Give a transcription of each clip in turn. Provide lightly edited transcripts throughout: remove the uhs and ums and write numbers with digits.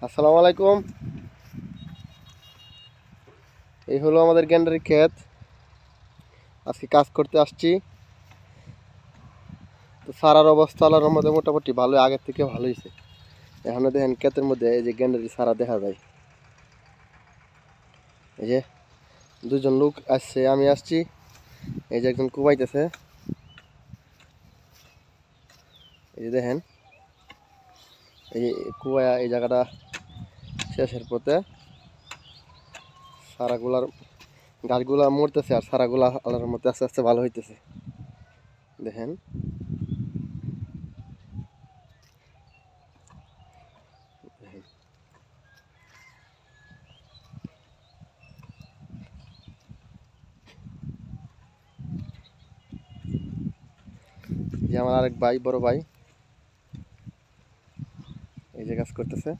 আসসালামু আলাইকুম। এই হলো আমাদের গ্যান্ডারি ক্ষেত। আজকে কাজ করতে আসছি। তো সারার অবস্থা আল্লাহর রহমতে মোটামুটি ভালো, আগের থেকে ভালো হয়েছে। এখানে দেখেন ক্ষেতের মধ্যে এই যে গ্যান্ডারি সারা দেখা যায়। এই যে দুজন লোক আসছে, আমি আসছি। এই যে একজন কুবাইতেছে। এই যে দেখেন, এই যে কুবাইয়া এই জায়গাটা শেষের পথে সারাগুলার গাছগুলা মরতেছে আর সারাগুলা আল্লাহর মধ্যে আস্তে আস্তে ভালো হইতেছে। দেখেন যে আমার আরেক ভাই, বড় ভাই, এই যে কাজ করতেছে।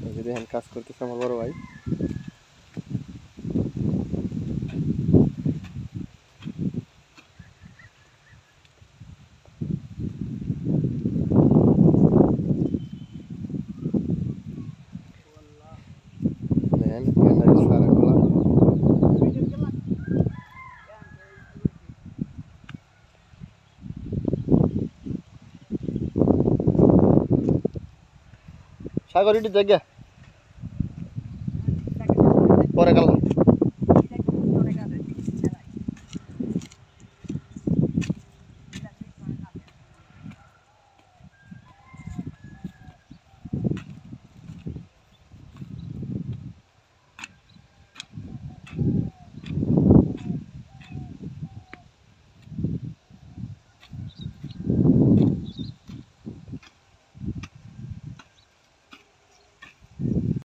এই যে দেখেন কাজ করতেছে আমার বড় ভাই। দেখেন গ্যান্ডারির সারাগুলা। সাগর ইটি জায়গা পরে কাল